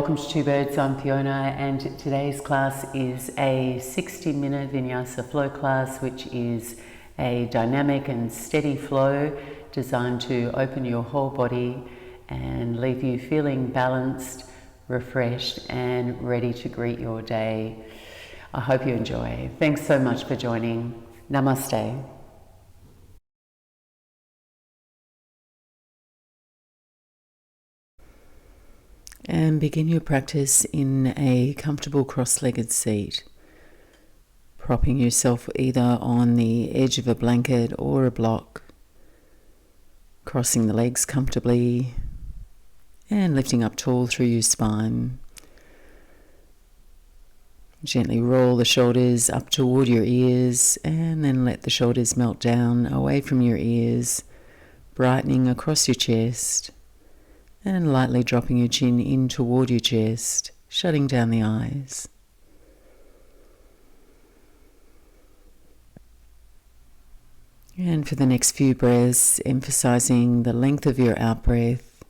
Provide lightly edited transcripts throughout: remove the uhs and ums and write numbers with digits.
welcome to Two Birds. I'm Fiona, and today's class is a 60-minute Vinyasa flow class, which is a dynamic and steady flow designed to open your whole body and leave you feeling balanced, refreshed, and ready to greet your day. I hope you enjoy. Thanks so much for joining. Namaste. And begin your practice in a comfortable cross-legged seat, propping yourself either on the edge of a blanket or a block, crossing the legs comfortably and lifting up tall through your spine. Gently roll the shoulders up toward your ears and then let the shoulders melt down away from your ears, brightening across your chest. And lightly dropping your chin in toward your chest, shutting down the eyes. And for the next few breaths, emphasizing the length of your out-breath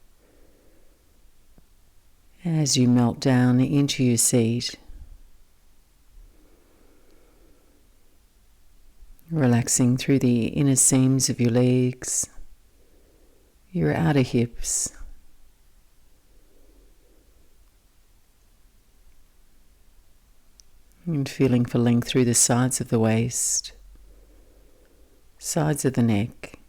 as you melt down into your seat. Relaxing through the inner seams of your legs, your outer hips, and feeling for length through the sides of the waist, sides of the neck,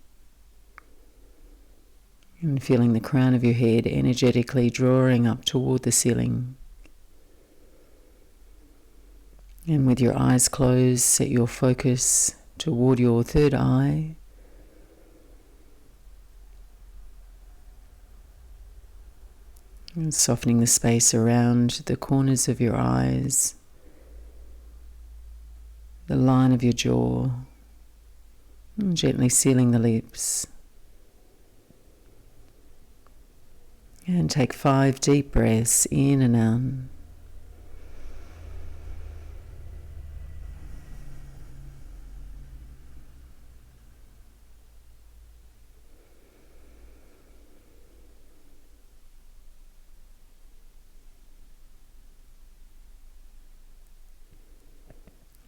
and feeling the crown of your head energetically drawing up toward the ceiling. And with your eyes closed, set your focus toward your third eye. And softening the space around the corners of your eyes, the line of your jaw, and gently sealing the lips. And take 5 deep breaths in and out.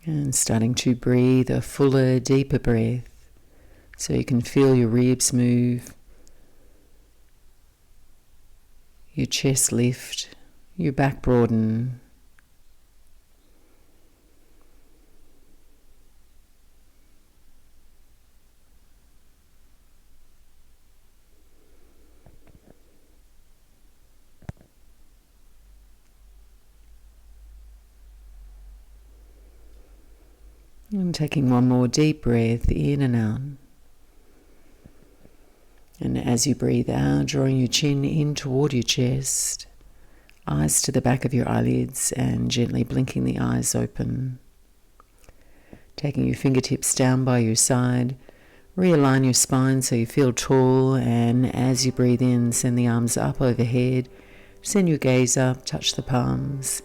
And starting to breathe a fuller, deeper breath so you can feel your ribs move, your chest lift, your back broaden. And taking one more deep breath in and out. And as you breathe out, drawing your chin in toward your chest, eyes to the back of your eyelids and gently blinking the eyes open. Taking your fingertips down by your side, realign your spine so you feel tall, and as you breathe in, send the arms up overhead, send your gaze up, touch the palms.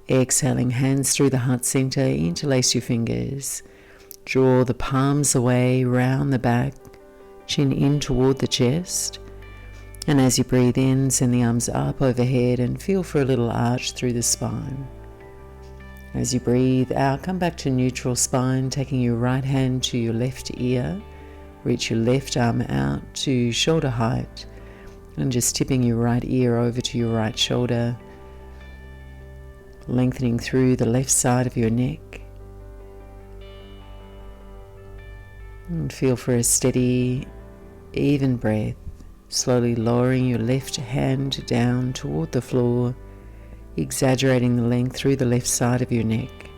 Exhaling, hands through the heart center, interlace your fingers. Draw the palms away, round the back, chin in toward the chest. And as you breathe in, send the arms up overhead and feel for a little arch through the spine. As you breathe out, come back to neutral spine, taking your right hand to your left ear. Reach your left arm out to shoulder height and just tipping your right ear over to your right shoulder. Lengthening through the left side of your neck. And feel for a steady, even breath, slowly lowering your left hand down toward the floor, exaggerating the length through the left side of your neck.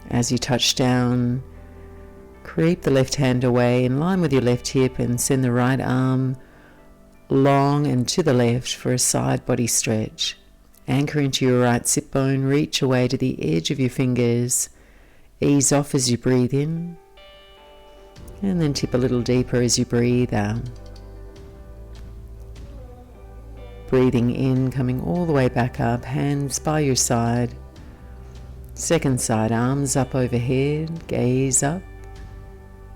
As you touch down, creep the left hand away in line with your left hip and send the right arm long and to the left for a side body stretch. Anchor into your right sit bone, reach away to the edge of your fingers, ease off as you breathe in, and then tip a little deeper as you breathe out. Breathing in, coming all the way back up, hands by your side. Second side, arms up overhead, gaze up.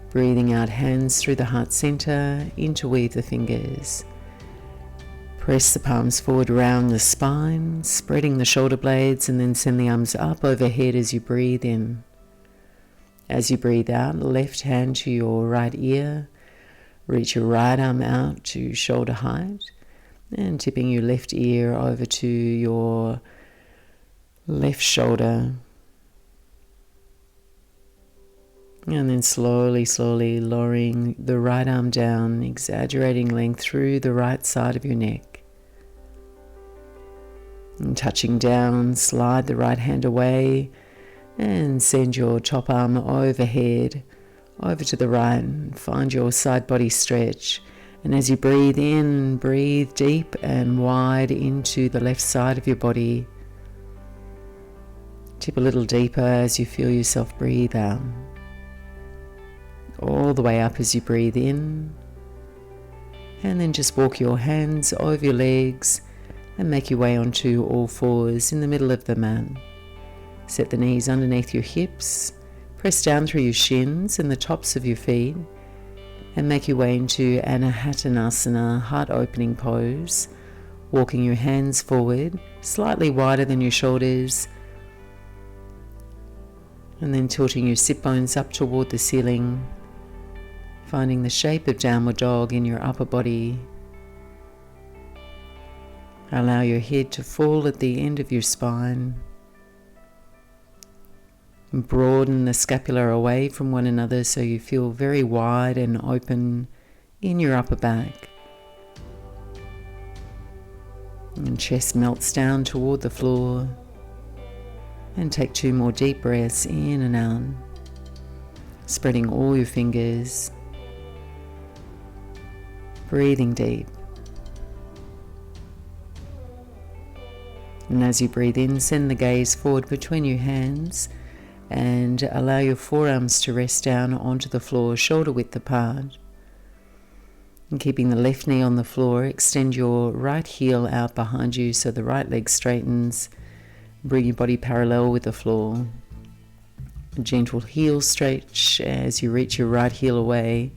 Breathing out, hands through the heart center, interweave the fingers. Press the palms forward around the spine, spreading the shoulder blades, and then send the arms up overhead as you breathe in. As you breathe out, left hand to your right ear, reach your right arm out to shoulder height, and tipping your left ear over to your left shoulder. And then slowly lowering the right arm down, exaggerating length through the right side of your neck. And touching down, slide the right hand away and send your top arm overhead, over to the right, and find your side body stretch. And as you breathe in, breathe deep and wide into the left side of your body. Tip a little deeper as you feel yourself breathe out. All the way up as you breathe in, and then just walk your hands over your legs and make your way onto all fours in the middle of the mat. Set the knees underneath your hips, press down through your shins and the tops of your feet, and make your way into Anahatanasana, heart opening pose, walking your hands forward, slightly wider than your shoulders, and then tilting your sit bones up toward the ceiling, finding the shape of downward dog in your upper body. Allow your head to fall at the end of your spine. Broaden the scapula away from one another so you feel very wide and open in your upper back. And chest melts down toward the floor. And take 2 more deep breaths in and out, spreading all your fingers. Breathing deep. And as you breathe in, send the gaze forward between your hands and allow your forearms to rest down onto the floor, shoulder width apart. And keeping the left knee on the floor, extend your right heel out behind you so the right leg straightens. Bring your body parallel with the floor. A gentle heel stretch as you reach your right heel away,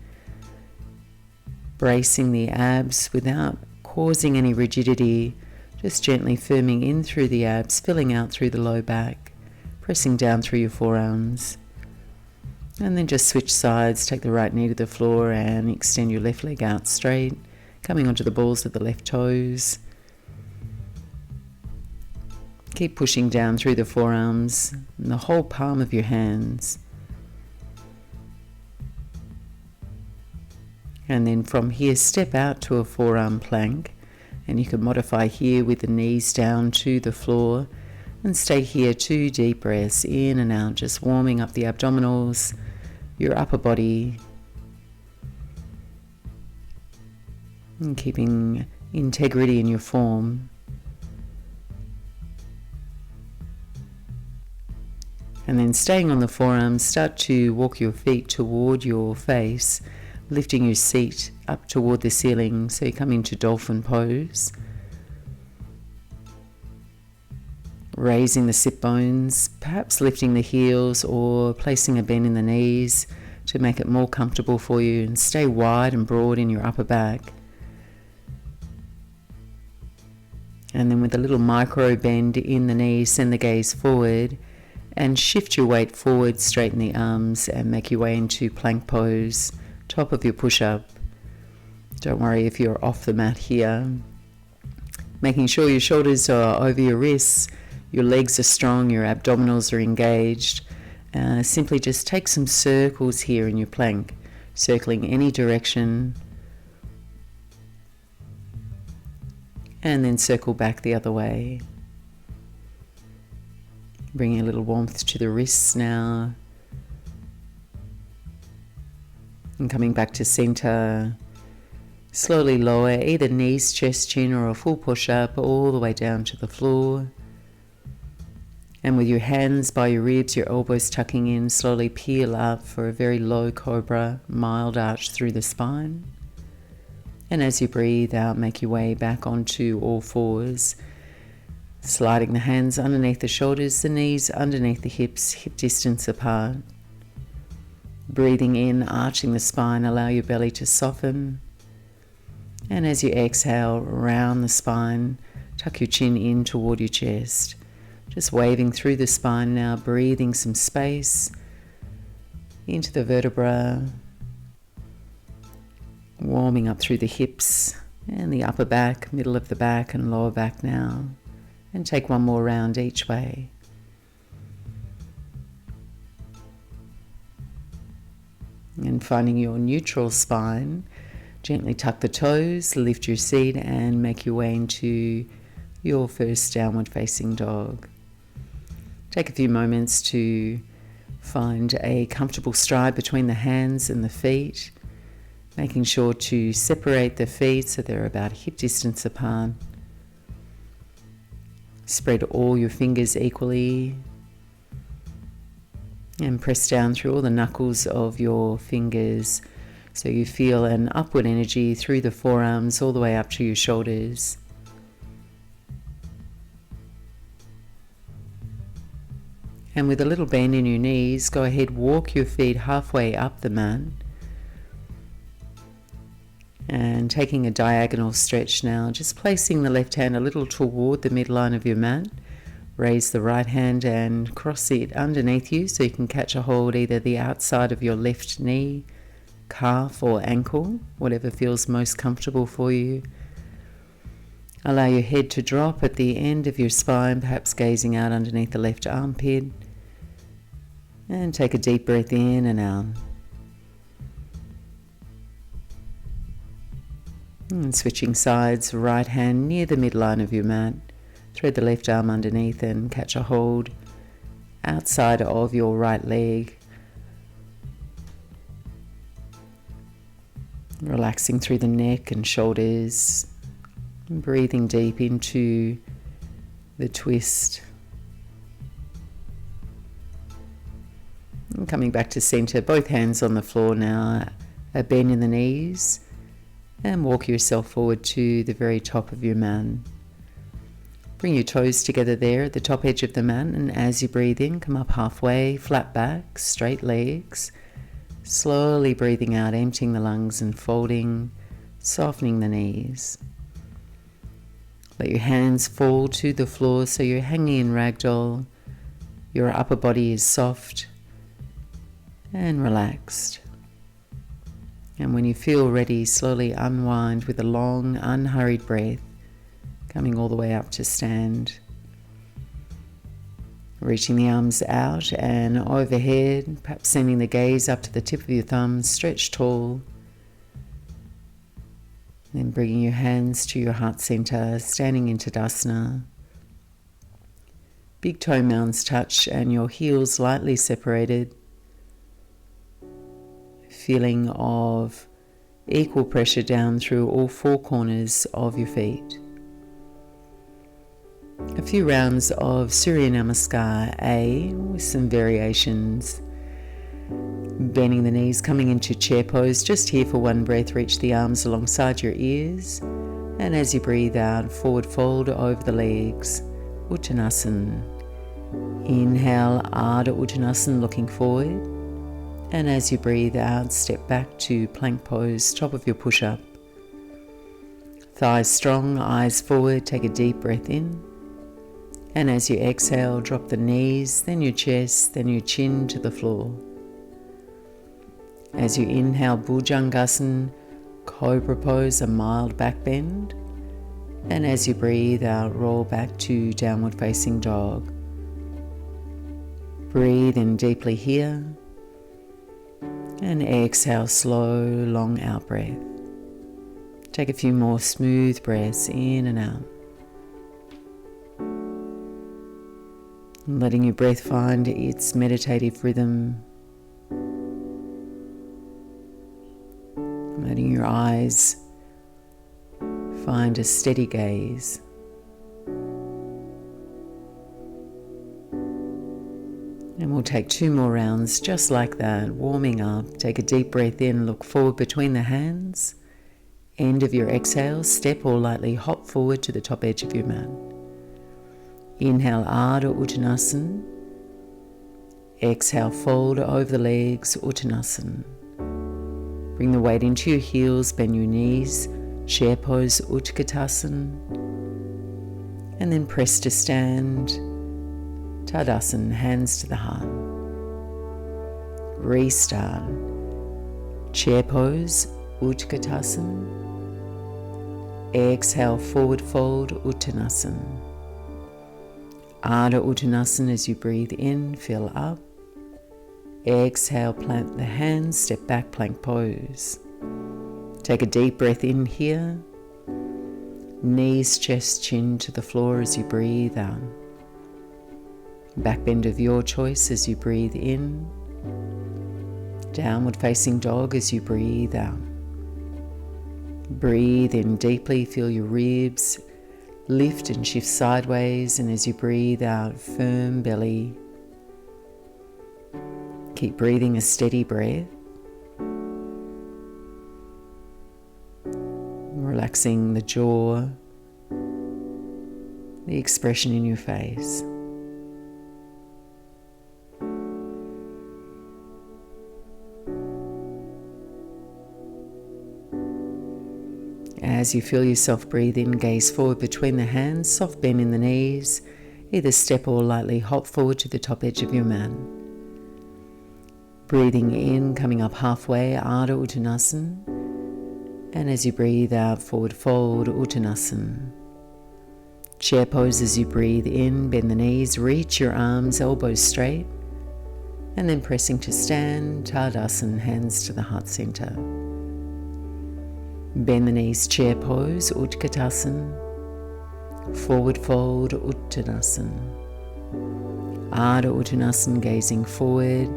bracing the abs without causing any rigidity, just gently firming in through the abs, filling out through the low back, pressing down through your forearms. And then just switch sides, take the right knee to the floor and extend your left leg out straight, coming onto the balls of the left toes. Keep pushing down through the forearms and the whole palm of your hands. And then from here, step out to a forearm plank. And you can modify here with the knees down to the floor. And stay here 2 deep breaths in and out, just warming up the abdominals, your upper body. And keeping integrity in your form. And then staying on the forearms, start to walk your feet toward your face, lifting your seat up toward the ceiling so you come into Dolphin Pose. Raising the sit bones, perhaps lifting the heels or placing a bend in the knees to make it more comfortable for you, and stay wide and broad in your upper back. And then with a little micro bend in the knees, send the gaze forward and shift your weight forward, straighten the arms and make your way into plank pose, top of your push-up. Don't worry if you're off the mat here. Making sure your shoulders are over your wrists, your legs are strong, your abdominals are engaged. Simply just take some circles here in your plank, circling any direction. And then circle back the other way. Bringing a little warmth to the wrists now. And coming back to center. Slowly lower either knees, chest, chin, or a full push-up all the way down to the floor. And with your hands by your ribs, your elbows tucking in, slowly peel up for a very low cobra, mild arch through the spine. And as you breathe out, make your way back onto all fours. Sliding the hands underneath the shoulders, the knees underneath the hips, hip distance apart. Breathing in, arching the spine, allow your belly to soften. And as you exhale, round the spine, tuck your chin in toward your chest. Just waving through the spine now, breathing some space into the vertebra, warming up through the hips and the upper back, middle of the back and lower back now. And take one more round each way. And finding your neutral spine, gently tuck the toes, lift your seat and make your way into your first downward facing dog. Take a few moments to find a comfortable stride between the hands and the feet, making sure to separate the feet so they're about hip distance apart. Spread all your fingers equally and press down through all the knuckles of your fingers so you feel an upward energy through the forearms all the way up to your shoulders. And with a little bend in your knees, go ahead, walk your feet halfway up the mat. And taking a diagonal stretch now, just placing the left hand a little toward the midline of your mat. Raise the right hand and cross it underneath you so you can catch a hold either the outside of your left knee, calf or ankle, whatever feels most comfortable for you. Allow your head to drop at the end of your spine, perhaps gazing out underneath the left armpit. And take a deep breath in and out. And switching sides, right hand near the midline of your mat. Thread the left arm underneath and catch a hold outside of your right leg. Relaxing through the neck and shoulders. And breathing deep into the twist. And coming back to center, both hands on the floor now, a bend in the knees. And walk yourself forward to the very top of your mat. Bring your toes together there at the top edge of the mat, and as you breathe in, come up halfway, flat back, straight legs. Slowly breathing out, emptying the lungs and folding, softening the knees. Let your hands fall to the floor so you're hanging in ragdoll. Your upper body is soft and relaxed. And when you feel ready, slowly unwind with a long, unhurried breath, coming all the way up to stand. Reaching the arms out and overhead, perhaps sending the gaze up to the tip of your thumbs, stretch tall. Then bringing your hands to your heart center, standing in Tadasana. Big toe mounds touch and your heels lightly separated. Feeling of equal pressure down through all four corners of your feet. A few rounds of Surya Namaskar A with some variations. Bending the knees, coming into chair pose. Just here for one breath, reach the arms alongside your ears. And as you breathe out, forward fold over the legs. Uttanasana. Inhale, Ardha Uttanasana, looking forward. And as you breathe out, step back to plank pose, top of your push-up. Thighs strong, eyes forward, take a deep breath in. And as you exhale, drop the knees, then your chest, then your chin to the floor. As you inhale, Bhujangasana, Cobra Pose, a mild back bend. And as you breathe out, roll back to Downward Facing Dog. Breathe in deeply here. And exhale, slow, long out breath. Take a few more smooth breaths in and out. Letting your breath find its meditative rhythm. Letting your eyes find a steady gaze. And we'll take 2 more rounds just like that, warming up. Take a deep breath in, look forward between the hands. End of your exhale, step or lightly hop forward to the top edge of your mat. Inhale, Ardha Uttanasana. Exhale, fold over the legs, Uttanasana. Bring the weight into your heels, bend your knees, Chair pose, Utkatasana, and then press to stand, Tadasana, hands to the heart. Restart. Chair pose, Utkatasana. Exhale, forward fold, Uttanasana. Ardha Uttanasana as you breathe in, fill up. Exhale, plant the hands, step back, plank pose. Take a deep breath in here. Knees, chest, chin to the floor as you breathe out. Back bend of your choice as you breathe in. Downward facing dog as you breathe out. Breathe in deeply, feel your ribs lift and shift sideways, and as you breathe out, firm belly. Keep breathing a steady breath. Relaxing the jaw, the expression in your face. As you feel yourself breathe in, gaze forward between the hands, soft bend in the knees, either step or lightly hop forward to the top edge of your mat. Breathing in, coming up halfway, Ardha Uttanasana, and as you breathe out, forward fold, Uttanasana. Chair pose as you breathe in, bend the knees, reach your arms, elbows straight, and then pressing to stand, Tadasana, hands to the heart center. Bend the knees, chair pose, Utkatasana. Forward fold, Uttanasana. Ardha Uttanasana, gazing forward,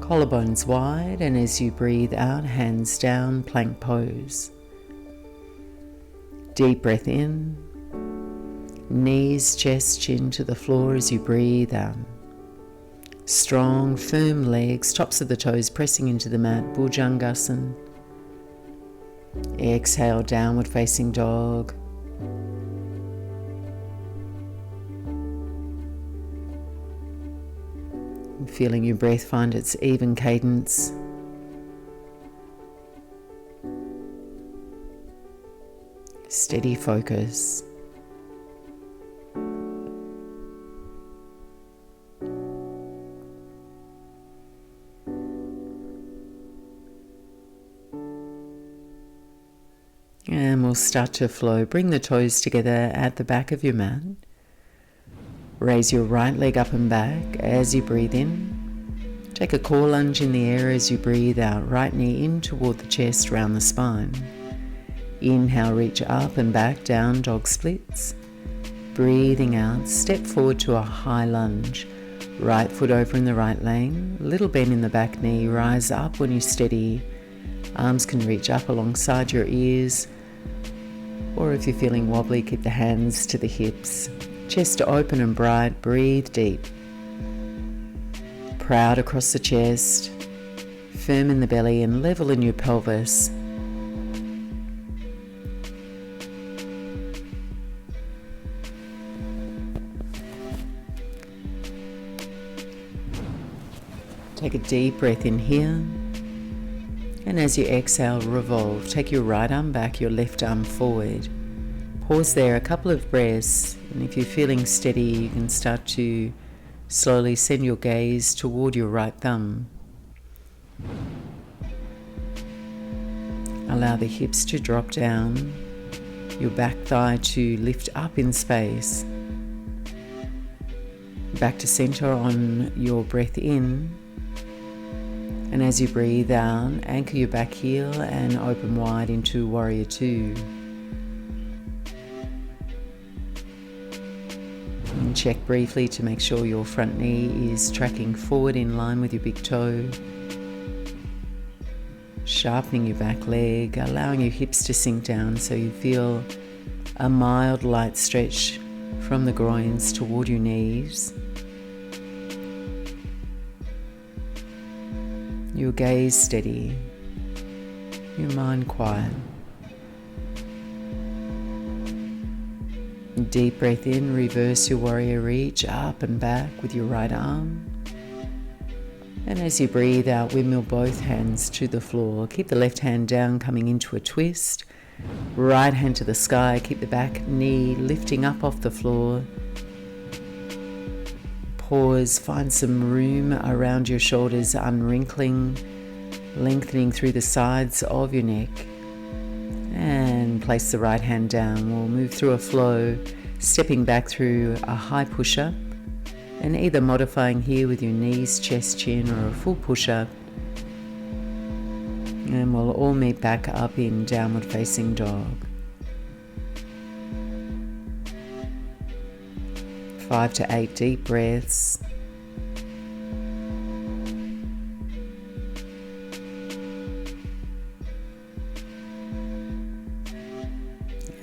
collarbones wide, and as you breathe out, hands down, plank pose. Deep breath in. Knees, chest, chin to the floor as you breathe out. Strong, firm legs, tops of the toes pressing into the mat, Bhujangasana. Exhale, downward facing dog. Feeling your breath find its even cadence. Steady focus. And we'll start to flow. Bring the toes together at the back of your mat. Raise your right leg up and back as you breathe in. Take a core lunge in the air as you breathe out. Right knee in toward the chest, round the spine. Inhale, reach up and back, down, dog splits. Breathing out, step forward to a high lunge. Right foot over in the right lane. Little bend in the back knee. Rise up when you steady. Arms can reach up alongside your ears. Or if you're feeling wobbly, keep the hands to the hips. Chest open and bright, breathe deep. Proud across the chest, firm in the belly and level in your pelvis. Take a deep breath in here. And as you exhale, revolve. Take your right arm back, your left arm forward. Pause there a couple of breaths, and if you're feeling steady, you can start to slowly send your gaze toward your right thumb. Allow the hips to drop down, your back thigh to lift up in space. Back to center on your breath in. And as you breathe out, anchor your back heel and open wide into Warrior Two. And check briefly to make sure your front knee is tracking forward in line with your big toe. Sharpening your back leg, allowing your hips to sink down so you feel a mild light stretch from the groins toward your knees. Your gaze steady, your mind quiet. Deep breath in, reverse your warrior, reach up and back with your right arm. And as you breathe out, windmill both hands to the floor. Keep the left hand down, coming into a twist. Right hand to the sky, keep the back knee lifting up off the floor. Pause, find some room around your shoulders, unwrinkling, lengthening through the sides of your neck. And place the right hand down. We'll move through a flow, stepping back through a high push-up, and either modifying here with your knees, chest, chin, or a full push-up. And we'll all meet back up in downward facing dog. 5 to 8 deep breaths.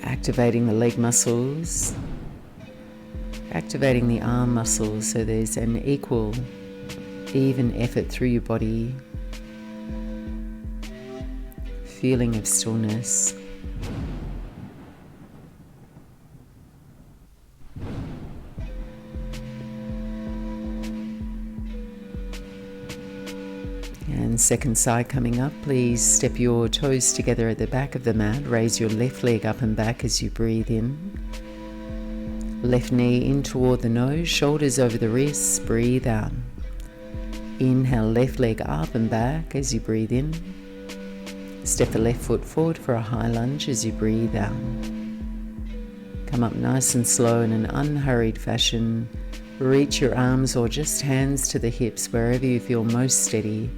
Activating the leg muscles, activating the arm muscles so there's an equal, even effort through your body. Feeling of stillness. And second side coming up, please step your toes together at the back of the mat. Raise your left leg up and back as you breathe in. Left knee in toward the nose, shoulders over the wrists, breathe out. Inhale, left leg up and back as you breathe in. Step the left foot forward for a high lunge as you breathe out. Come up nice and slow in an unhurried fashion. Reach your arms or just hands to the hips wherever you feel most steady.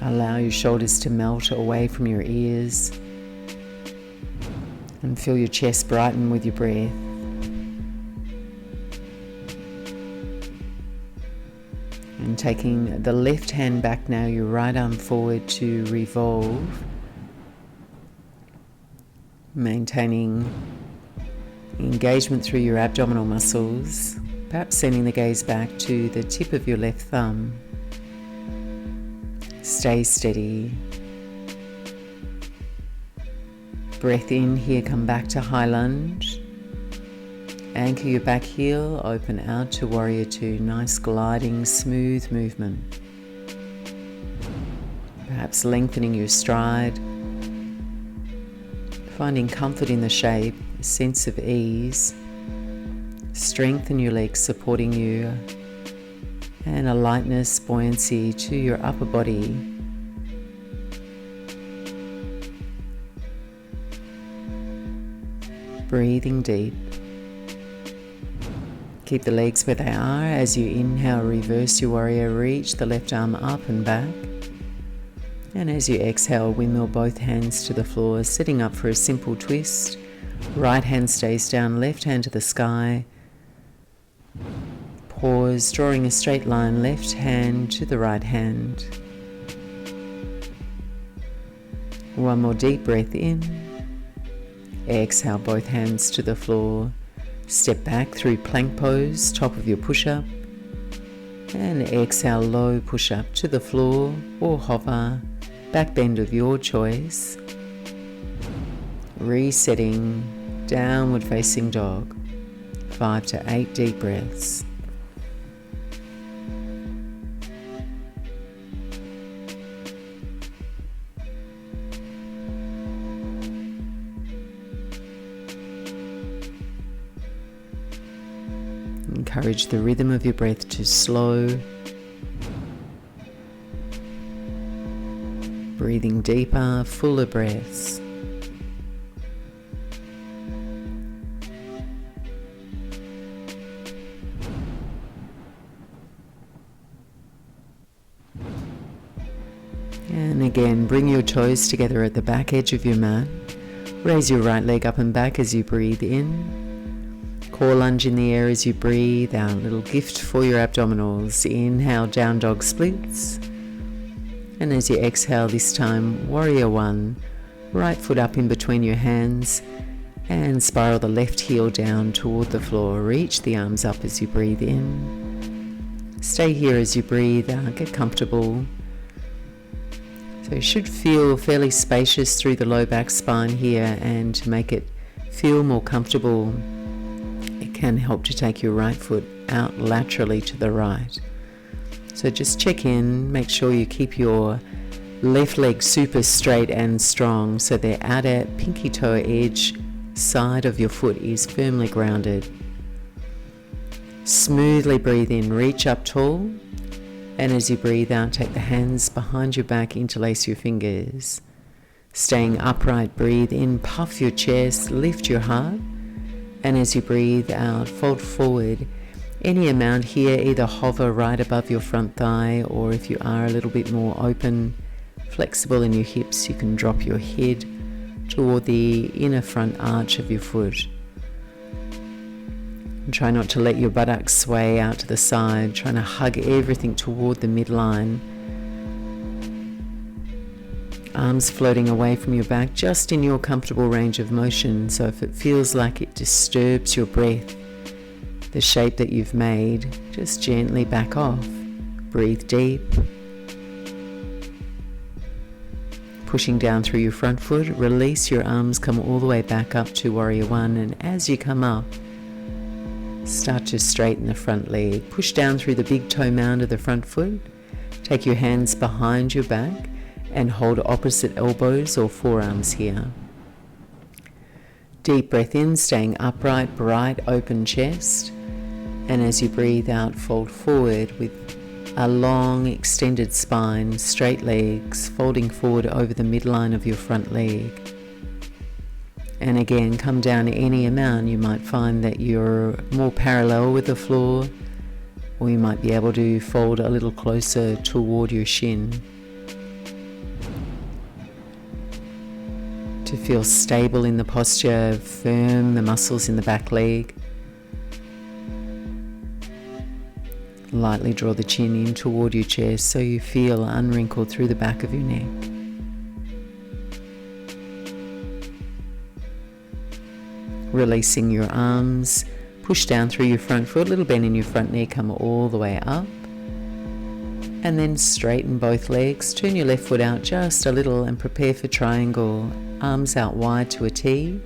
Allow your shoulders to melt away from your ears and feel your chest brighten with your breath. And taking the left hand back now, your right arm forward to revolve. Maintaining engagement through your abdominal muscles, perhaps sending the gaze back to the tip of your left thumb. Stay steady. Breath in here, come back to high lunge. Anchor your back heel, open out to warrior two. Nice gliding, smooth movement. Perhaps lengthening your stride. Finding comfort in the shape, a sense of ease. Strength in your legs supporting you. And a lightness, buoyancy to your upper body. Breathing deep. Keep the legs where they are. As you inhale, reverse your warrior, reach the left arm up and back. And as you exhale, windmill both hands to the floor, sitting up for a simple twist. Right hand stays down, left hand to the sky. Pause, drawing a straight line, left hand to the right hand. One more deep breath in. Exhale, both hands to the floor. Step back through plank pose, top of your push-up. And exhale, low push-up to the floor or hover, back bend of your choice. Resetting, downward facing dog. 5 to 8 deep breaths. Encourage the rhythm of your breath to slow. Breathing deeper, fuller breaths. And again, bring your toes together at the back edge of your mat. Raise your right leg up and back as you breathe in. Core lunge in the air as you breathe out. Little gift for your abdominals. Inhale, down dog splits. And as you exhale this time, warrior one. Right foot up in between your hands and spiral the left heel down toward the floor. Reach the arms up as you breathe in. Stay here as you breathe out. Get comfortable. So you should feel fairly spacious through the low back spine here, and to make it feel more comfortable, it can help to take your right foot out laterally to the right. So just check in, make sure you keep your left leg super straight and strong so the outer pinky toe edge side of your foot is firmly grounded. Smoothly breathe in, reach up tall, and as you breathe out, take the hands behind your back, interlace your fingers. Staying upright, breathe in, puff your chest, lift your heart, and as you breathe out, fold forward. Any amount here, either hover right above your front thigh, or if you are a little bit more open, flexible in your hips, you can drop your head toward the inner front arch of your foot. And try not to let your buttocks sway out to the side, trying to hug everything toward the midline. Arms floating away from your back, just in your comfortable range of motion. So if it feels like it disturbs your breath, the shape that you've made, just gently back off. Breathe deep. Pushing down through your front foot, release your arms, come all the way back up to Warrior One, and as you come up, start to straighten the front leg. Push down through the big toe mound of the front foot. Take your hands behind your back and hold opposite elbows or forearms here. Deep breath in, staying upright, bright, open chest. And as you breathe out, fold forward with a long extended spine, straight legs, folding forward over the midline of your front leg. And again, come down any amount. You might find that you're more parallel with the floor, or you might be able to fold a little closer toward your shin. To feel stable in the posture, firm the muscles in the back leg. Lightly draw the chin in toward your chest so you feel unwrinkled through the back of your neck. Releasing your arms, push down through your front foot, little bend in your front knee, come all the way up. And then straighten both legs, turn your left foot out just a little and prepare for triangle. Arms out wide to a T.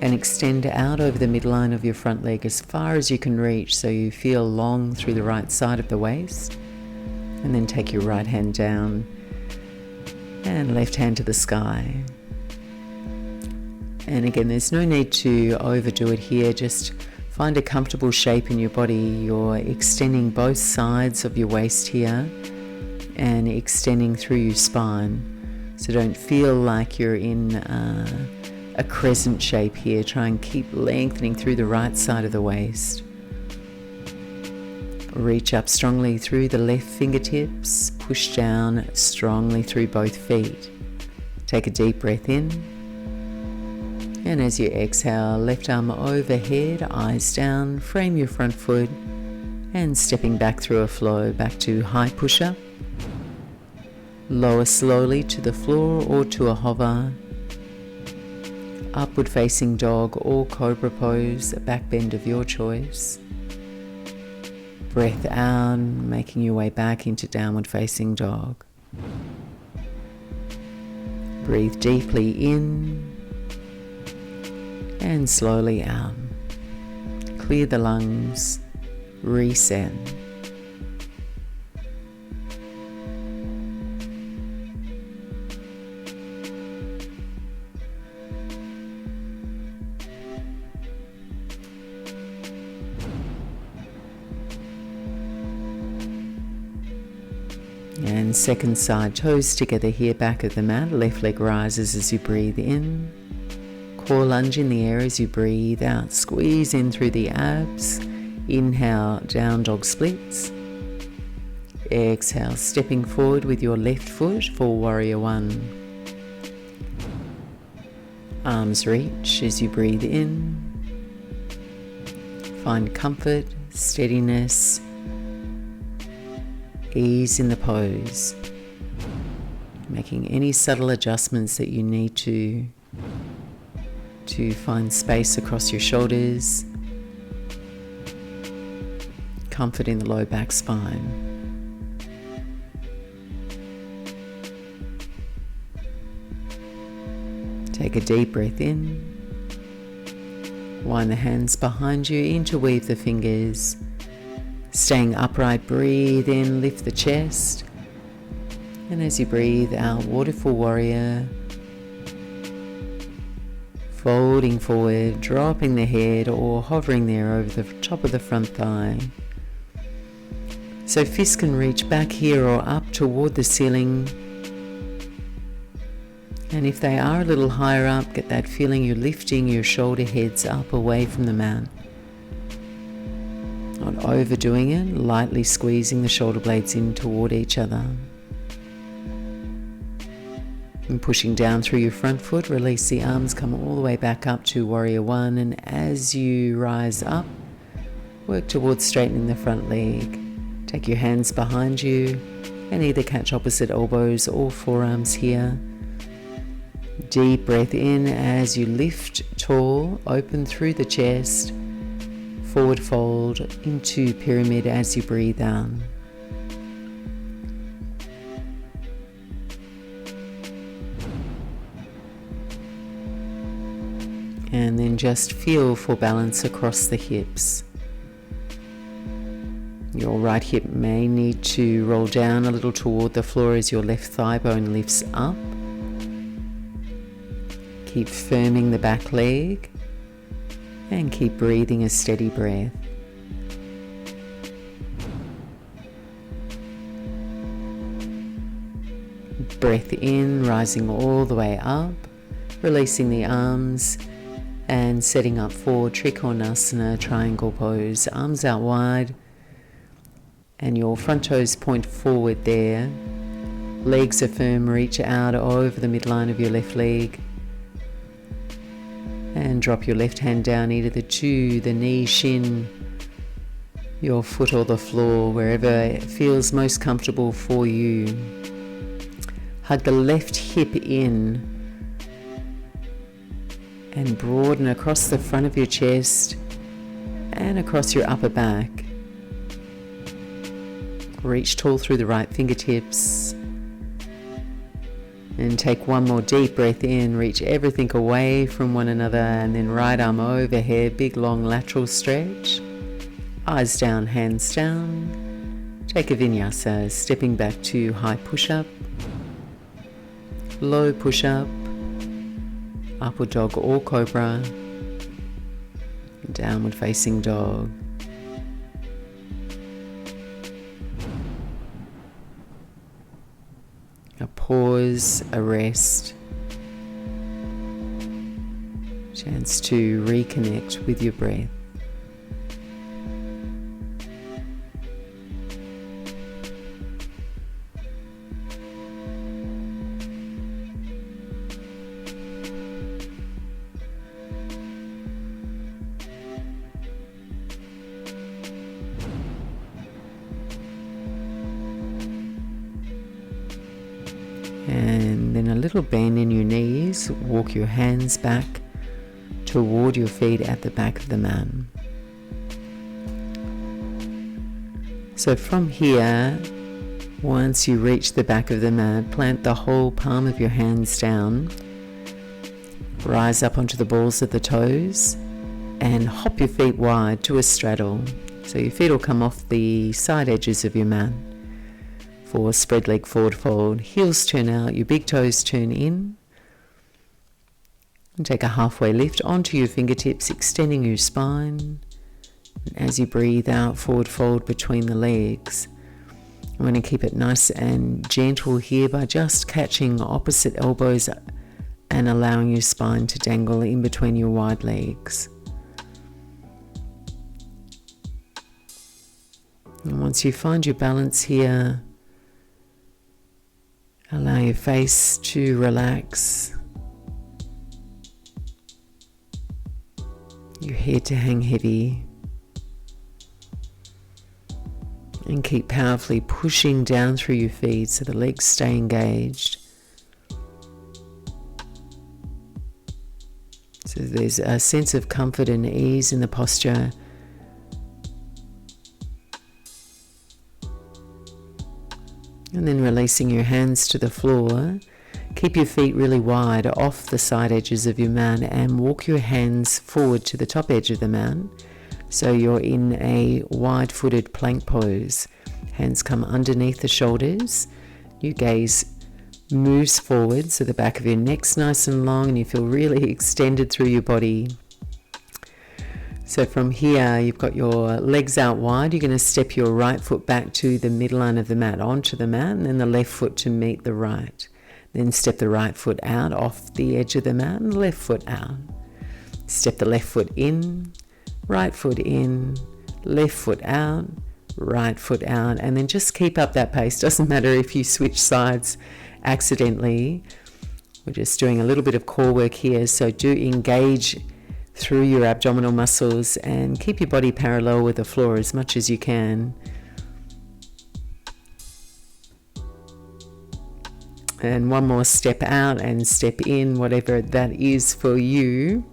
And extend out over the midline of your front leg as far as you can reach so you feel long through the right side of the waist. And then take your right hand down and left hand to the sky. And again, there's no need to overdo it here. Just find a comfortable shape in your body. You're extending both sides of your waist here and extending through your spine. So don't feel like you're in a crescent shape here. Try and keep lengthening through the right side of the waist. Reach up strongly through the left fingertips. Push down strongly through both feet. Take a deep breath in. And as you exhale, left arm overhead, eyes down, frame your front foot, and stepping back through a flow, back to high push-up. Lower slowly to the floor or to a hover. Upward facing dog or cobra pose, a back bend of your choice. Breath out, making your way back into downward facing dog. Breathe deeply in and slowly out. Clear the lungs, reset. And second side, toes together here, back of the mat. Left leg rises as you breathe in. Core lunge in the air as you breathe out. Squeeze in through the abs. Inhale, down dog splits. Exhale, stepping forward with your left foot for Warrior One. Arms reach as you breathe in. Find comfort, steadiness, ease in the pose, making any subtle adjustments that you need to find space across your shoulders, comfort in the low back spine. Take a deep breath in. Wind the hands behind you, interweave the fingers. Staying upright, breathe in, lift the chest. And as you breathe out, Waterfall Warrior. Folding forward, dropping the head or hovering there over the top of the front thigh. So fists can reach back here or up toward the ceiling. And if they are a little higher up, get that feeling you're lifting your shoulder heads up away from the mat. Not overdoing it, lightly squeezing the shoulder blades in toward each other. And pushing down through your front foot, release the arms, come all the way back up to Warrior One. And as you rise up, work towards straightening the front leg. Take your hands behind you and either catch opposite elbows or forearms here. Deep breath in as you lift tall, open through the chest, forward fold into pyramid as you breathe out. And then just feel for balance across the hips. Your right hip may need to roll down a little toward the floor as your left thigh bone lifts up. Keep firming the back leg and keep breathing a steady breath. Breath in, rising all the way up, releasing the arms and setting up for Trikonasana triangle pose. Arms out wide and your front toes point forward there. Legs are firm, reach out over the midline of your left leg. And drop your left hand down either the knee, shin, your foot or the floor, wherever it feels most comfortable for you. Hug the left hip in and broaden across the front of your chest and across your upper back. Reach tall through the right fingertips. And take one more deep breath in, reach everything away from one another, and then right arm overhead, big long lateral stretch. Eyes down, hands down. Take a Vinyasa, stepping back to high push-up, low push-up, upward dog or cobra, downward facing dog. A pause, a rest, chance to reconnect with your breath. And then a little bend in your knees, walk your hands back toward your feet at the back of the mat. So from here, once you reach the back of the mat, plant the whole palm of your hands down, rise up onto the balls of the toes and hop your feet wide to a straddle. So your feet will come off the side edges of your mat. For spread leg forward fold, heels turn out, your big toes turn in. And take a halfway lift onto your fingertips, extending your spine. And as you breathe out, forward fold between the legs. I'm going to keep it nice and gentle here by just catching opposite elbows and allowing your spine to dangle in between your wide legs. And once you find your balance here, allow your face to relax, your head to hang heavy, and keep powerfully pushing down through your feet so the legs stay engaged. So there's a sense of comfort and ease in the posture. And then releasing your hands to the floor, keep your feet really wide off the side edges of your mat and walk your hands forward to the top edge of the mat. So you're in a wide-footed plank pose. Hands come underneath the shoulders. Your gaze moves forward, so the back of your neck's nice and long and you feel really extended through your body. So from here, you've got your legs out wide. You're going to step your right foot back to the midline of the mat, onto the mat, and then the left foot to meet the right. Then step the right foot out off the edge of the mat and left foot out. Step the left foot in, right foot in, left foot out, right foot out, and then just keep up that pace. Doesn't matter if you switch sides accidentally. We're just doing a little bit of core work here, so do engage through your abdominal muscles and keep your body parallel with the floor as much as you can. And one more step out and step in, whatever that is for you.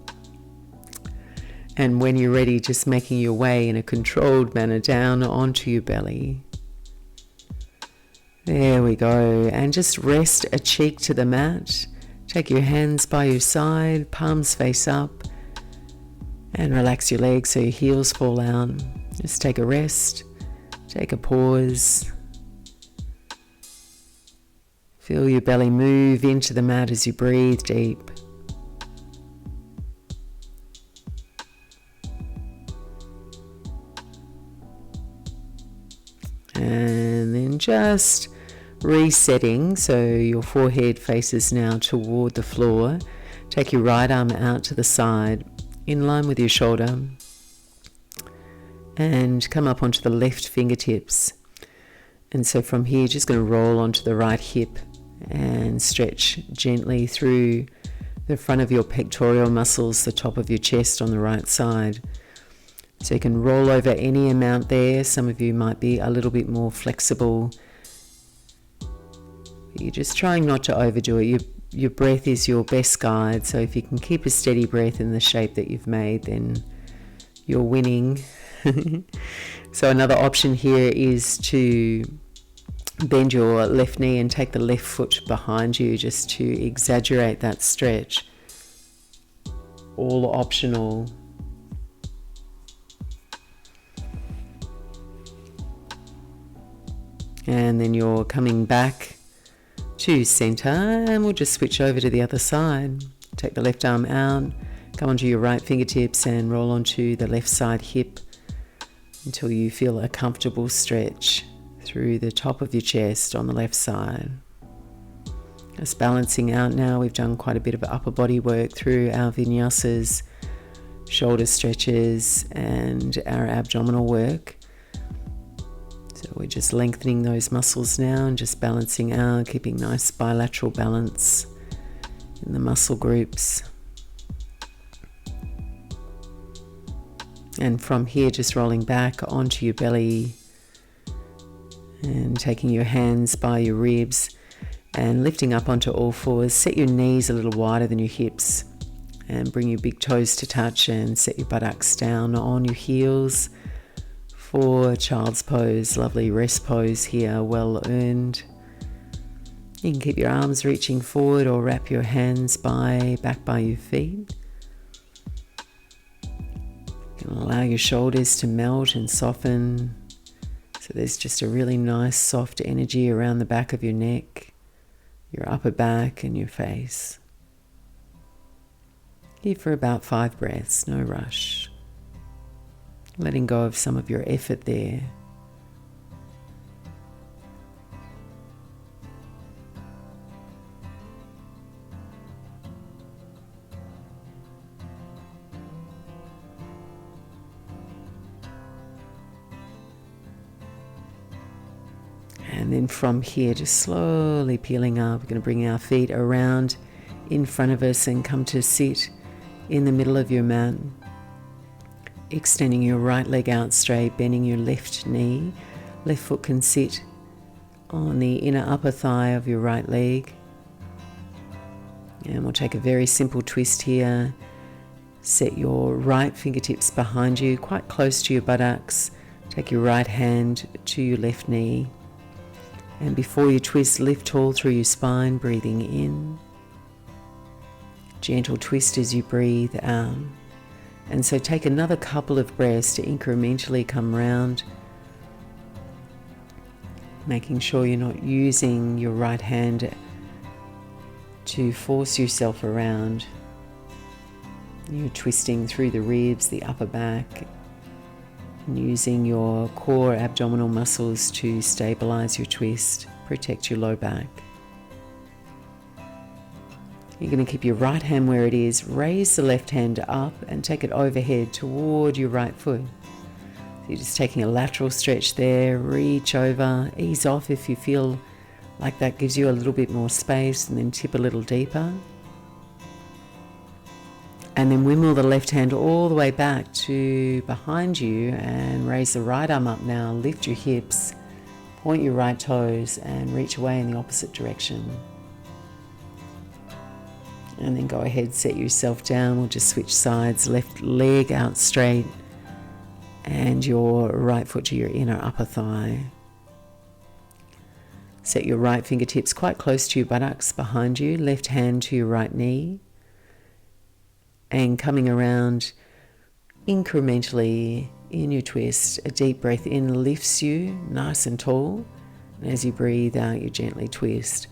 And when you're ready, just making your way in a controlled manner down onto your belly. There we go. And just rest a cheek to the mat. Take your hands by your side, palms face up. And relax your legs so your heels fall out. Just take a rest, take a pause. Feel your belly move into the mat as you breathe deep. And then just resetting, so your forehead faces now toward the floor. Take your right arm out to the side, in line with your shoulder, and come up onto the left fingertips. And so from here, just going to roll onto the right hip and stretch gently through the front of your pectoral muscles, the top of your chest on the right side. So you can roll over any amount there. Some of you might be a little bit more flexible. You're just trying not to overdo it. Your breath is your best guide, so if you can keep a steady breath in the shape that you've made, then you're winning. So another option here is to bend your left knee and take the left foot behind you just to exaggerate that stretch. All optional. And then you're coming back to center, and we'll just switch over to the other side. Take the left arm out, come onto your right fingertips and roll onto the left side hip until you feel a comfortable stretch through the top of your chest on the left side. Just balancing out now. We've done quite a bit of upper body work through our vinyasas, shoulder stretches, and our abdominal work. So we're just lengthening those muscles now and just balancing out, keeping nice bilateral balance in the muscle groups. And from here, just rolling back onto your belly and taking your hands by your ribs and lifting up onto all fours. Set your knees a little wider than your hips and bring your big toes to touch, and set your buttocks down on your heels for child's pose. Lovely rest pose here, well earned. You can keep your arms reaching forward or wrap your hands back by your feet. You can allow your shoulders to melt and soften. So there's just a really nice soft energy around the back of your neck, your upper back and your face. Here for about 5 breaths, no rush. Letting go of some of your effort there. And then from here, just slowly peeling up, we're going to bring our feet around in front of us and come to sit in the middle of your mat. Extending your right leg out straight, bending your left knee. Left foot can sit on the inner upper thigh of your right leg. And we'll take a very simple twist here. Set your right fingertips behind you, quite close to your buttocks. Take your right hand to your left knee. And before you twist, lift tall through your spine, breathing in. Gentle twist as you breathe out. And so take another couple of breaths to incrementally come round, making sure you're not using your right hand to force yourself around. You're twisting through the ribs, the upper back, and using your core abdominal muscles to stabilize your twist, protect your low back. You're going to keep your right hand where it is, raise the left hand up and take it overhead toward your right foot. So you're just taking a lateral stretch there, reach over, ease off if you feel like that gives you a little bit more space, and then tip a little deeper. And then windmill the left hand all the way back to behind you and raise the right arm up now, lift your hips, point your right toes and reach away in the opposite direction. And then go ahead, set yourself down. We'll just switch sides, left leg out straight and your right foot to your inner upper thigh. Set your right fingertips quite close to your buttocks behind you, left hand to your right knee. And coming around incrementally in your twist, a deep breath in lifts you nice and tall. And as you breathe out, you gently twist.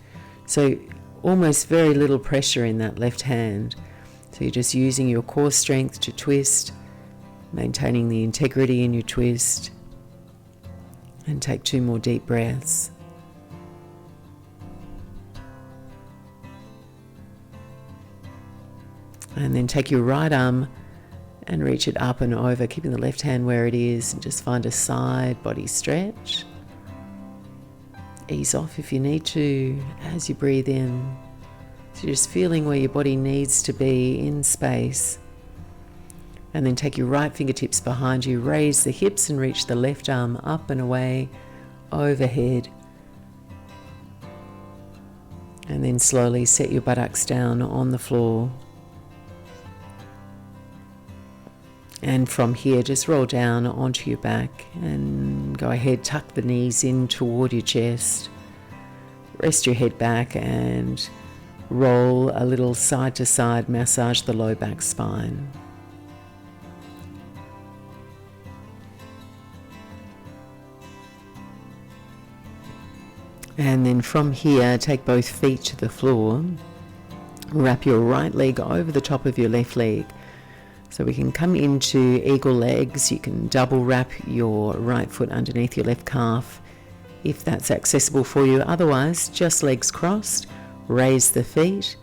So almost very little pressure in that left hand. So you're just using your core strength to twist, maintaining the integrity in your twist. And take 2 more deep breaths. And then take your right arm and reach it up and over, keeping the left hand where it is, and just find a side body stretch. Ease off if you need to as you breathe in. So just feeling where your body needs to be in space. And then take your right fingertips behind you, raise the hips and reach the left arm up and away, overhead. And then slowly set your buttocks down on the floor. And from here, just roll down onto your back and go ahead, tuck the knees in toward your chest. Rest your head back and roll a little side to side, massage the low back spine. And then from here, take both feet to the floor. Wrap your right leg over the top of your left leg. So we can come into eagle legs. You can double wrap your right foot underneath your left calf if that's accessible for you. Otherwise, just legs crossed, raise the feet,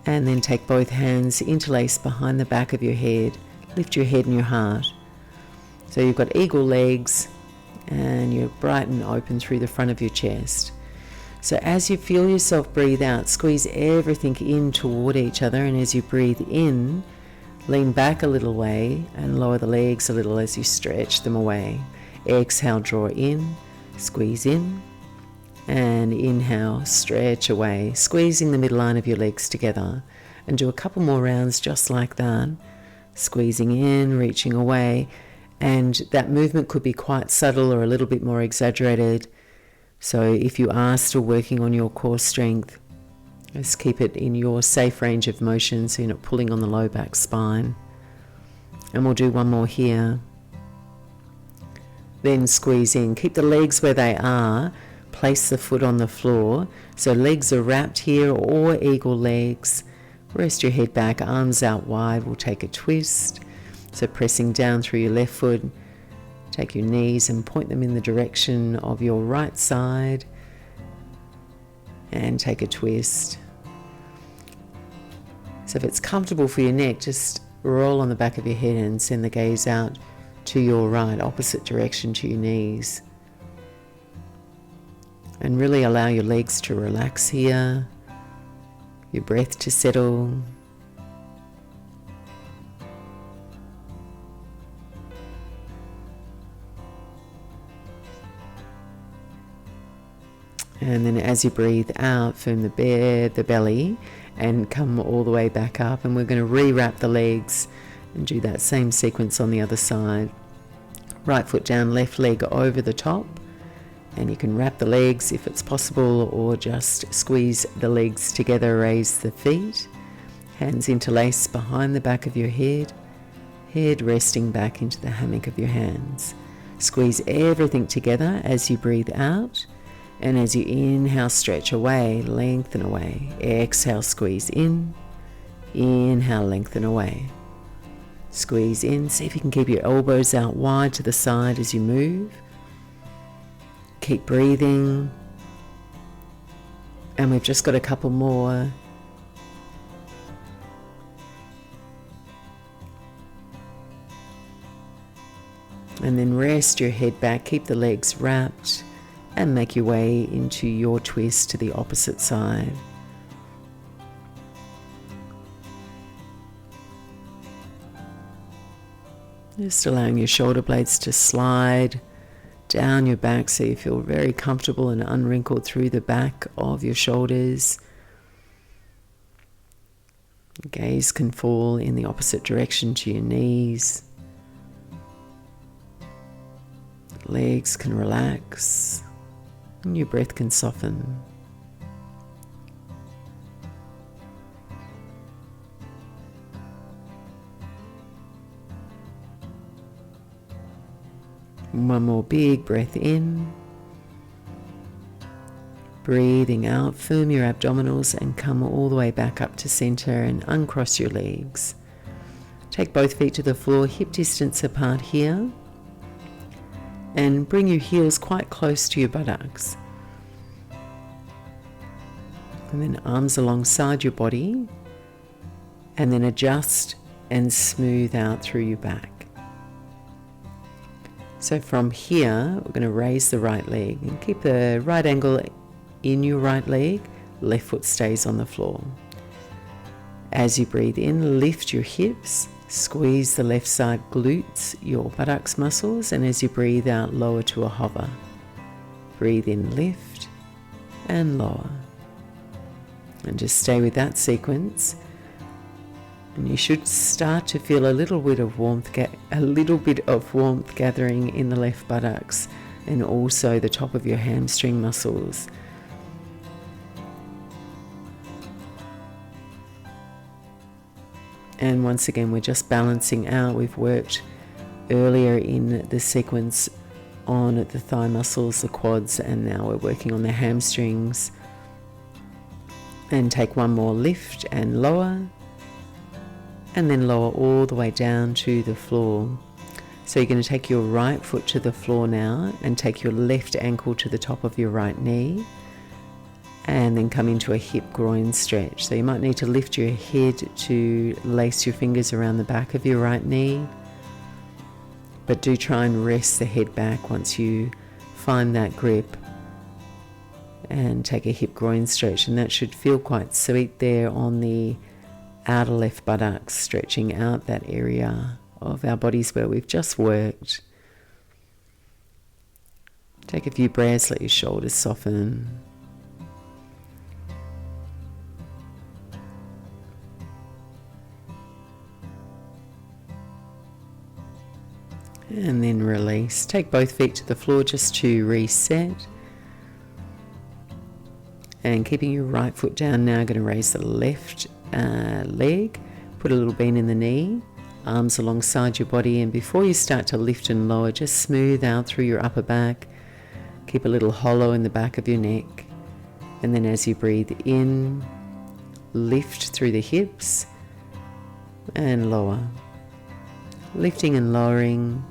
and then take both hands interlaced behind the back of your head. Lift your head and your heart. So you've got eagle legs and you're bright and open through the front of your chest. So as you feel yourself breathe out, squeeze everything in toward each other, and as you breathe in, lean back a little way and lower the legs a little as you stretch them away. Exhale, draw in, squeeze in, and inhale, stretch away, squeezing the middle line of your legs together. And do a couple more rounds just like that, squeezing in, reaching away. And that movement could be quite subtle or a little bit more exaggerated. So if you are still working on your core strength, just keep it in your safe range of motion so you're not pulling on the low back spine. And we'll do one more here. Then squeeze in. Keep the legs where they are. Place the foot on the floor. So legs are wrapped here or eagle legs. Rest your head back, arms out wide. We'll take a twist. So pressing down through your left foot. Take your knees and point them in the direction of your right side. And take a twist. So if it's comfortable for your neck, just roll on the back of your head and send the gaze out to your right, opposite direction to your knees. And really allow your legs to relax here, your breath to settle. And then as you breathe out, firm the belly and come all the way back up. And we're going to re-wrap the legs and do that same sequence on the other side. Right foot down, left leg over the top. And you can wrap the legs if it's possible, or just squeeze the legs together, raise the feet. Hands interlace behind the back of your head. Head resting back into the hammock of your hands. Squeeze everything together as you breathe out, and as you inhale, stretch away, lengthen away. Exhale, squeeze in. Inhale, lengthen away. Squeeze in. See if you can keep your elbows out wide to the side as you move. Keep breathing. And we've just got a couple more. And then rest your head back, keep the legs wrapped, and make your way into your twist to the opposite side. Just allowing your shoulder blades to slide down your back so you feel very comfortable and unwrinkled through the back of your shoulders. Gaze can fall in the opposite direction to your knees. Legs can relax, and your breath can soften. One more big breath in. Breathing out, firm your abdominals and come all the way back up to center and uncross your legs. Take both feet to the floor, hip distance apart here. And bring your heels quite close to your buttocks. And then arms alongside your body. And then adjust and smooth out through your back. So from here, we're going to raise the right leg and keep the right angle in your right leg. Left foot stays on the floor. As you breathe in, lift your hips. Squeeze the left side glutes, your buttocks muscles, and as you breathe out, lower to a hover. Breathe in, lift, and lower. And just stay with that sequence. And you should start to feel a little bit of warmth gathering in the left buttocks, and also the top of your hamstring muscles. And once again, we're just balancing out. We've worked earlier in the sequence on the thigh muscles, the quads, and now we're working on the hamstrings. And take one more lift and lower, and then lower all the way down to the floor. So you're going to take your right foot to the floor now and take your left ankle to the top of your right knee. And then come into a hip groin stretch. So you might need to lift your head to lace your fingers around the back of your right knee. But do try and rest the head back once you find that grip. And take a hip groin stretch. And that should feel quite sweet there on the outer left buttocks, stretching out that area of our bodies where we've just worked. Take a few breaths, let your shoulders soften. And then release. Take both feet to the floor just to reset. And keeping your right foot down now, going to raise the left leg. Put a little bend in the knee. Arms alongside your body. And before you start to lift and lower, just smooth out through your upper back. Keep a little hollow in the back of your neck. And then as you breathe in, lift through the hips and lower. Lifting and lowering.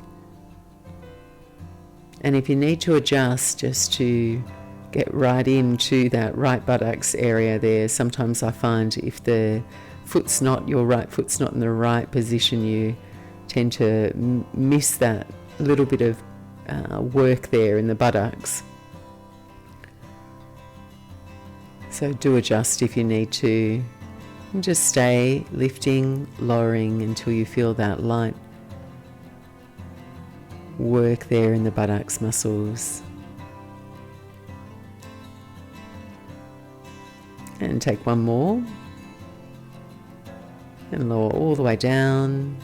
And if you need to adjust, just to get right into that right buttocks area there. Sometimes I find if your right foot's not in the right position, you tend to miss that little bit of work there in the buttocks. So do adjust if you need to. And just stay lifting, lowering until you feel that light work there in the buttocks muscles. And take one more. And lower all the way down.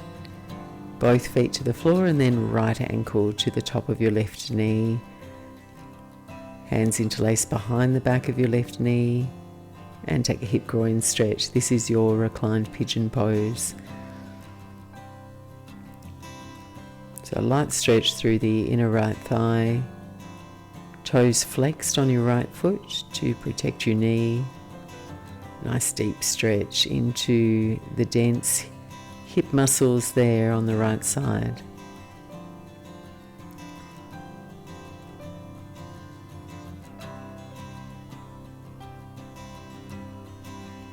Both feet to the floor and then right ankle to the top of your left knee. Hands interlaced behind the back of your left knee. And take a hip groin stretch. This is your reclined pigeon pose. So a light stretch through the inner right thigh, toes flexed on your right foot to protect your knee. Nice deep stretch into the dense hip muscles there on the right side.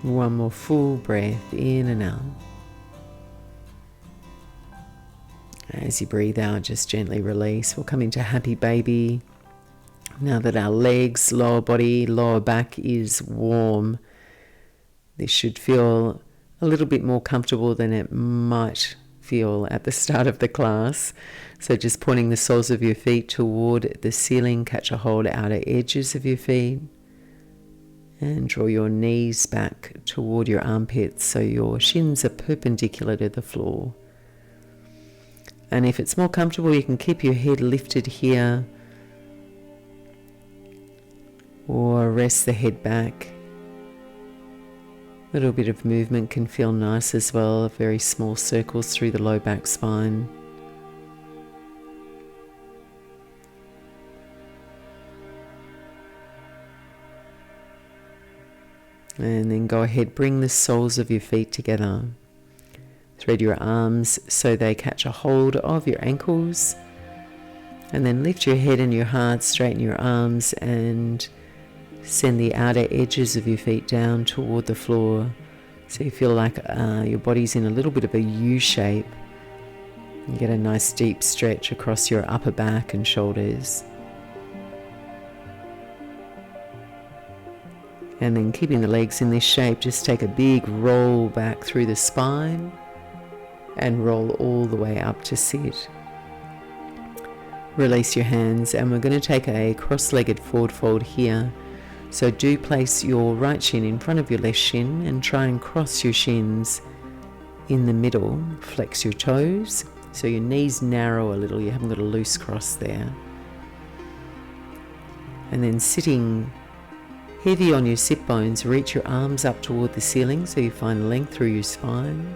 One more full breath in and out. As you breathe out, just gently release. We'll come into happy baby. Now that our legs, lower body, lower back is warm, this should feel a little bit more comfortable than it might feel at the start of the class. So just pointing the soles of your feet toward the ceiling, catch a hold outer edges of your feet. And draw your knees back toward your armpits so your shins are perpendicular to the floor. And if it's more comfortable, you can keep your head lifted here or rest the head back. A little bit of movement can feel nice as well, very small circles through the low back spine. And then go ahead, bring the soles of your feet together. Thread your arms so they catch a hold of your ankles. And then lift your head and your heart, straighten your arms and send the outer edges of your feet down toward the floor. So you feel like your body's in a little bit of a U shape. You get a nice deep stretch across your upper back and shoulders. And then keeping the legs in this shape, just take a big roll back through the spine and roll all the way up to sit. Release your hands and we're going to take a cross-legged forward fold here. So do place your right shin in front of your left shin and try and cross your shins in the middle. Flex your toes so your knees narrow a little, you haven't got a loose cross there. And then sitting heavy on your sit bones, reach your arms up toward the ceiling so you find length through your spine.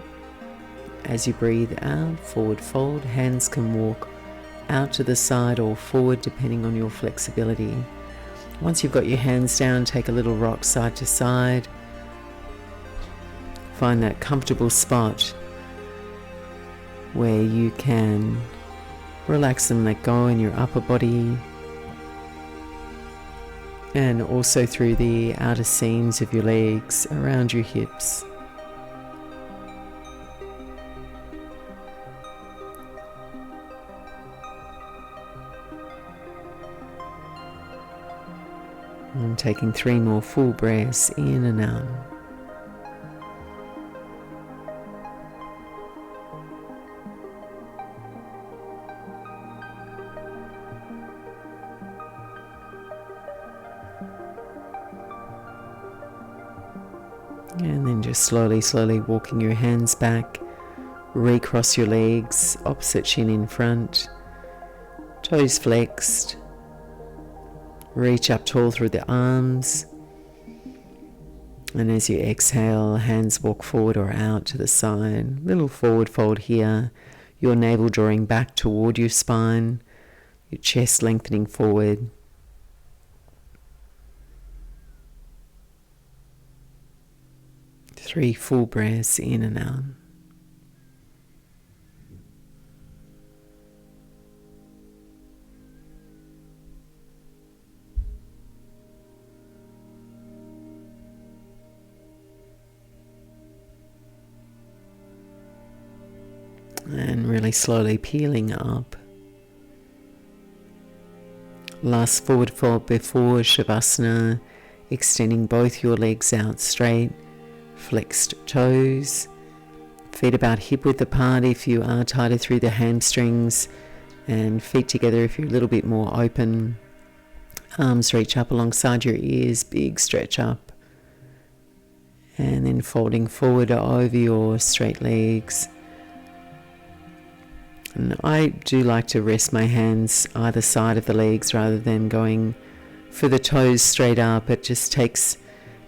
As you breathe out, forward fold, hands can walk out to the side or forward depending on your flexibility. Once you've got your hands down, take a little rock side to side. Find that comfortable spot where you can relax and let go in your upper body, and also through the outer seams of your legs around your hips. And taking 3 more full breaths in and out. And then just slowly walking your hands back, recross your legs, opposite shin in front, toes flexed. Reach up tall through the arms, and as you exhale, hands walk forward or out to the side. Little forward fold here, your navel drawing back toward your spine, your chest lengthening forward. Three full breaths in and out. And really slowly peeling up. Last forward fold before Shavasana, extending both your legs out straight, flexed toes, feet about hip width apart if you are tighter through the hamstrings, and feet together if you're a little bit more open. Arms reach up alongside your ears, big stretch up, and then folding forward over your straight legs. And I do like to rest my hands either side of the legs rather than going for the toes straight up. It just takes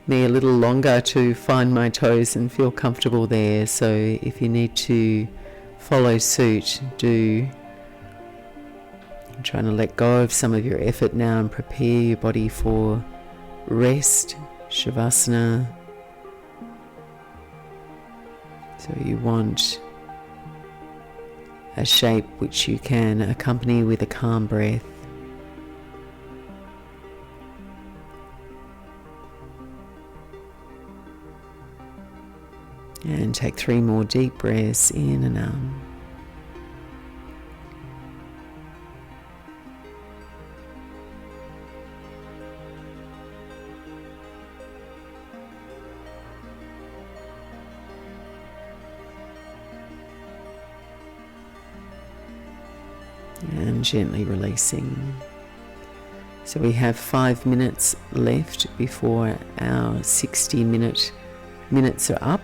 me a little longer to find my toes and feel comfortable there. So if you need to follow suit, do trying to let go of some of your effort now and prepare your body for rest, Shavasana. So you want a shape which you can accompany with a calm breath. And take 3 more deep breaths in and out. And gently releasing. So we have 5 minutes left before our 60-minutes are up.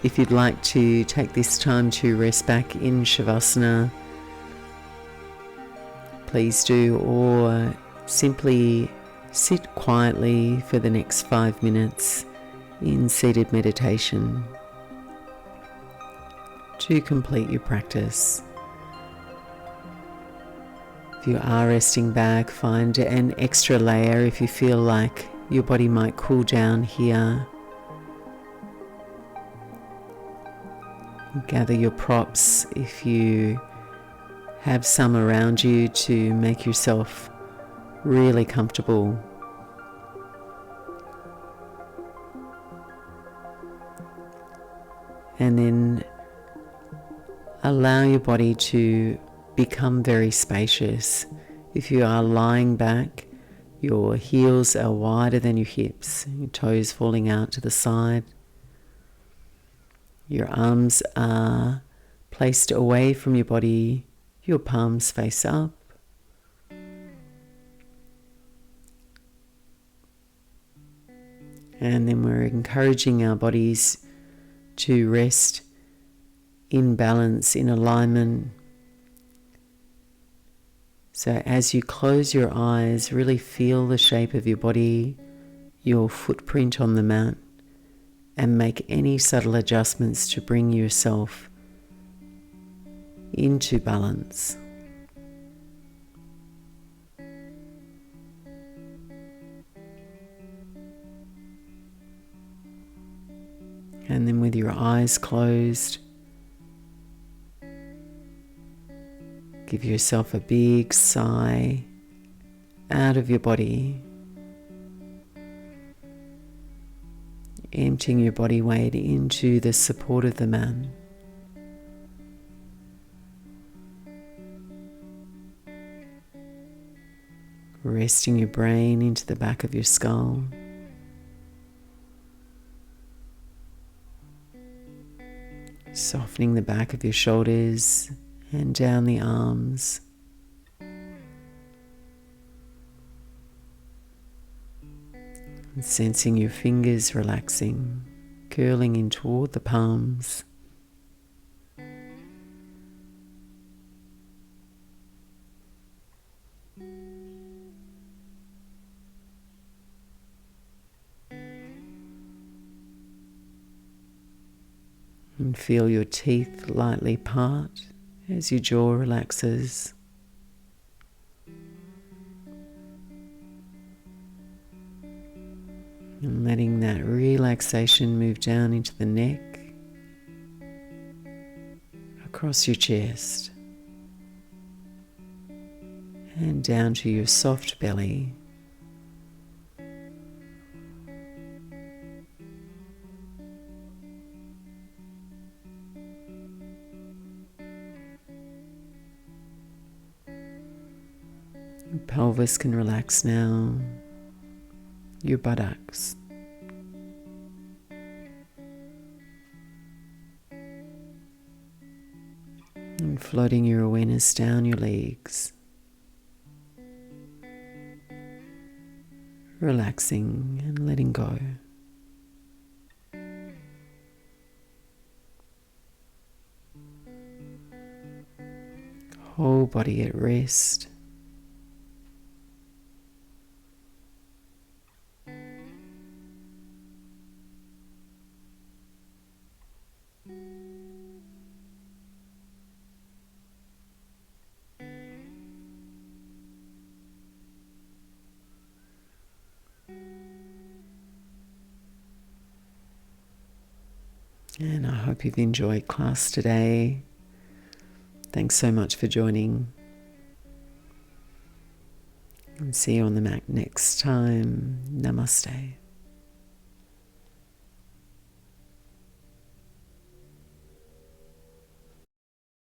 If you'd like to take this time to rest back in Shavasana, please do, or simply sit quietly for the next 5 minutes in seated meditation to complete your practice. If you are resting back, find an extra layer if you feel like your body might cool down here. Gather your props if you have some around you to make yourself really comfortable. And then allow your body to become very spacious. If you are lying back, your heels are wider than your hips, your toes falling out to the side. Your arms are placed away from your body, your palms face up. And then we're encouraging our bodies to rest in balance, in alignment. So as you close your eyes, really feel the shape of your body, your footprint on the mat, and make any subtle adjustments to bring yourself into balance. And then with your eyes closed, give yourself a big sigh out of your body, emptying your body weight into the support of the mat. Resting your brain into the back of your skull. Softening the back of your shoulders and down the arms. And sensing your fingers relaxing, curling in toward the palms. And feel your teeth lightly part as your jaw relaxes. And letting that relaxation move down into the neck, across your chest, and down to your soft belly. Your pelvis can relax now, your buttocks. And floating your awareness down your legs. Relaxing and letting go. Whole body at rest. hope you've enjoyed class today. Thanks so much for joining. And see you on the mat next time. Namaste.